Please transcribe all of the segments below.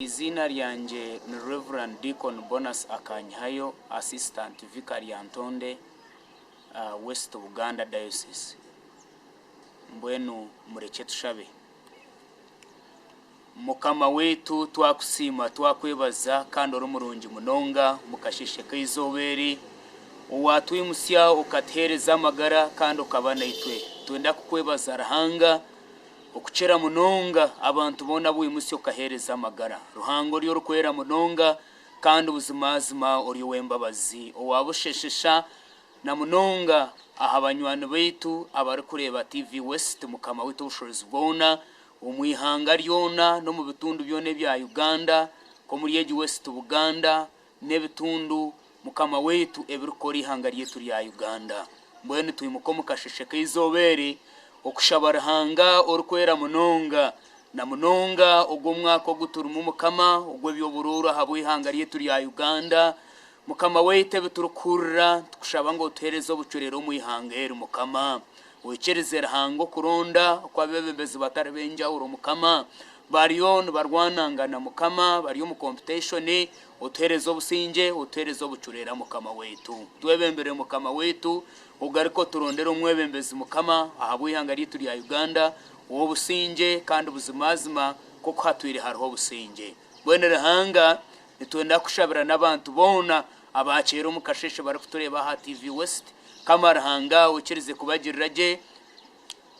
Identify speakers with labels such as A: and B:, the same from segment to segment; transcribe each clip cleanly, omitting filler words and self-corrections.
A: Izina ryanjye ni Reverend Deacon Bonus Akanyayo, Assistant Vicar Yantonde, West Uganda Diocese. Mbwenu mureke tushabe. Mukama wetu twakusima twakwebaza kandi orumurungi munonga mukashishe kayizoberi uwatwimusya ukatereza amagara kandi ukabana itwe twenda kukwebaza rahanga okuchera munonga abantu bona bwimusya ukahereza amagara ruhango ryo rukwera munonga kandi ubuzimazima ori wembabazi owabusheshesha na munonga ahabanywani baitu abari kureba TV West mukama wetu ushorizi bona umwihanga ryona no mu bitundu byone bya Uganda ko muri yeji West Uganda nebitundu mukama wetu ebirukori ihanga ryetu rya Uganda mbwene tuyimuko mukasheshe kayizobere okushabarahanga orukwera munonga na munonga ogwo mwaka guturumu mukama ogwo byoburura habwe ihanga ryetu rya Uganda mukama wetu biturukurra tukushaba ngo tuhereze obucurero mu ihanga eri mukama wechereze rahango kuronda kwa bebembezi batarebenja uro mukama barion barwanangana mukama bariyo mu competition uterezo businje uterezo bucurera mukama wetu twebembere mukama wetu ugariko turondera umwebembezi mukama ahabwe ihanga ryitu rya Uganda uwo businje kandi buzimazima koko hatwire hariho businje bwene rahanga nitwenda kushabira nabantu bona abacero mukasheshe bari kutureba ha TV West kamarahanga ukirize kubagiriraje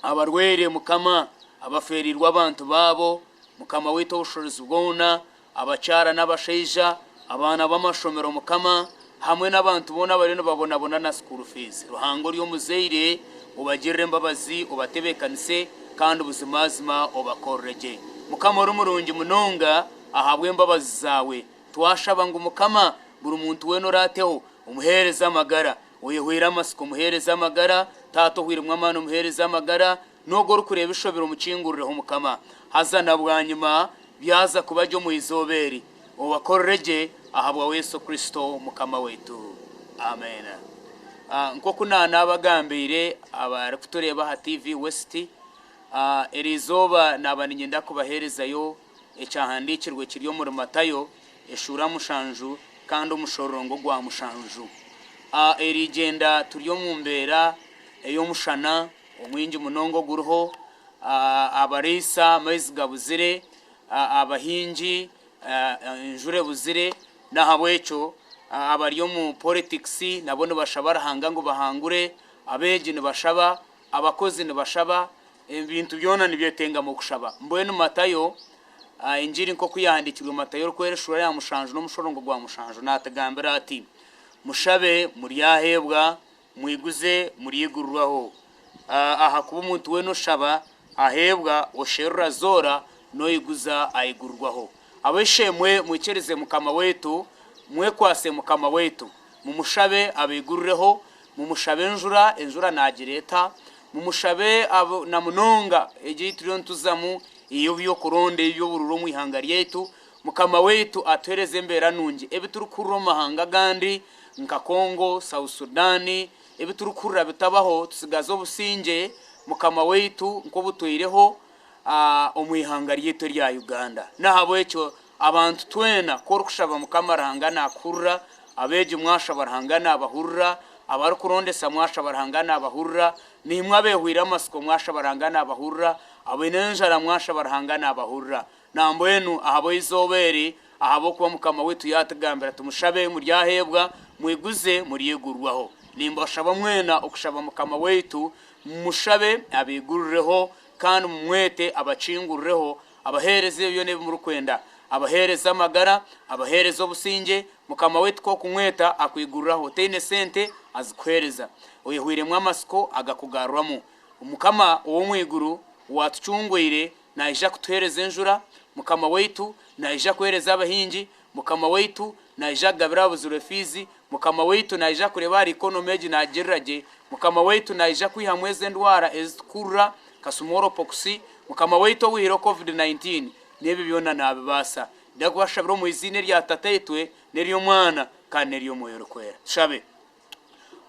A: abarwere mukama abaferirwa abantu babo mukama wetu ushorizi bwona abacara n'abasheja abana b'amashomero mukama hamwe n'abantu bona barino babona na school fees ruhango ryo muzeire ubagirire mbabazi ubatebekanise kandi ubuzimazima ubakorreje mukama rumurungi munonga ahabwe mbabazi zawe twashaba ngo mukama buri muntu weno rateho umuhereza amagara uyehwira amasiko muhereza amagara tato hwirumwa amano muhereza amagara nogo rukureba ishobero mukinguriraho mukama hazana bwanyuma byaza kubajyo mu izoberi ubakorreje ahabwa Yesu Kristo mukama wetu amen. Nko kunana abagambire abari kutureba ha TV West erizoba nabaninye ndakubaherezayo ecyahandikirwe kiryo muri Matayo eshura mushanju kandi umushorongo gwa mushanju erigenda turyo mumbera eyo mushana omwinji munongo guruho abarisa maizi gabuzire abahinji njure buzire na habwecho abariyo mu politics nabone bashabara hanga ngo bahangure abeji ne bashaba abakozi ne bashaba ibintu byona nibyetenga mu kushaba mbwene Matayo injiri nko kuyahandikirwa Matayo kwereshura ya mushanju no mushorongo gwa mushanju natagambira ati mushabe muri yahebwa mwiguze muri yigururaho aha kuba umuntu we no shaba ahebwa osherura zora no yiguza ayigurwaho abeshemwe mwikereze mukama wetu mwe kwase mukama wetu mumushabe abigurureho mumushabe enjura nagireta mumushabe na munonga egitrion tuzamu iyo byo kuronde iyo bururo mu ihanga ryetu mukama wetu atwereze mbera nungi ebiturukurro mahanga gandi nka Kongo South Sudan ebiturukurra bitabaho tusigazo businje mukama wetu nko butwireho omwihanga ryetu rya Uganda nahabwecho abantu twena ko rukushaba mukamaranga nakurra abeje mwashabaranga nabahurra abari kurondesa mwashabaranga nabahurra nimwe abehwira amasiko mwashabaranga nabahurra abenenjara mwashabaranga nabahurra nambwenu ahabo izoberi ahabo kuba mukama wetu yatagambira tumushabe muri yahebwa mwiguze muri yegurwaho nimba shaba mwena okushaba mukama wetu mushabe abigurureho kandi mwete abacingurreho abahereze byone mu rukwenda abahereza amagara abahereza obusinje mukama wetu ko kumweta akwigururaho tene sente azikwereza oyehwiremwe amasiko agakugaruramo mukama uwo mwiguru watucungwire naija kutuhereza enjura mukama wetu naija kuhereza abahinji mukama wetu naija gabira buzure fizi mukama wetu naija kureba economy nagirraje mukama wetu naija kwihamweze ndwara ezikurra kasumoro poxi mukama wetu wihiro COVID-19 nebe byona nabibasa ndagwashabiro mu izine rya tatetwe neriyo mwana kandi neriyo moyo rukwera shabe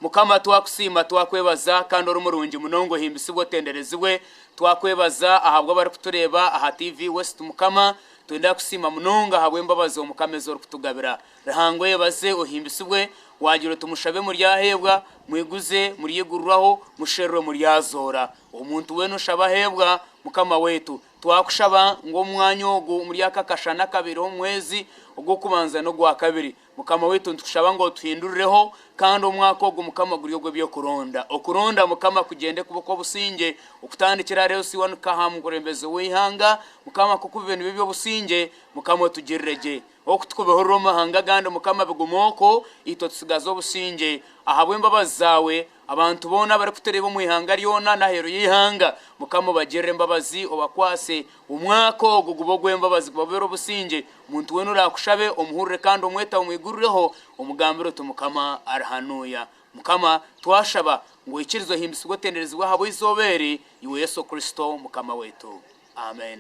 A: mukama twakusima twakwebaza kandi orumurungi munongo himbisibwo tenderezwe twakwebaza ahabwo bari kutureba aha TV West mukama twenda kusima munonga habwe mbabazi omukamezo kutugabira rahangwe baze ohimbisibwe wagira tumushabe muri yahebwa mwiguze muri yegururaho musherro muri yazora omuntu we no shabahebwa mukama wetu twakushaba ngo mwanyogo muri yakakashana kabiri omwezi ogwo kubanza no gwa kabiri mukama wetu ntukushaba ngo tuhindurireho kandi umwaka ogwo mukama guriyo byo kuronda okuronda mukama kugende kuboko businge okutandikira rero siwanuka hamugorembezo wihanga mukama kuko ibintu bibyo businge mukama tugireje okutukubeho mahanga gande mukama bigumoko ito tusigazo businge ahabwe mbabazi zawe abantu bona bari kutereba mu ihanga ryona nahero yihanga mukama bagere mbabazi obakwase umwaka ogwo gubogwe mbabazi kubabero businge umuntu we nurakushabe omuhurire kandi omweta umwigurureho omugambiro tumukama arahanuya mukama twashaba ngo ikirizo himbiswe tenderezwa habo izobere iwe Yesu Kristo mukama wetu amen.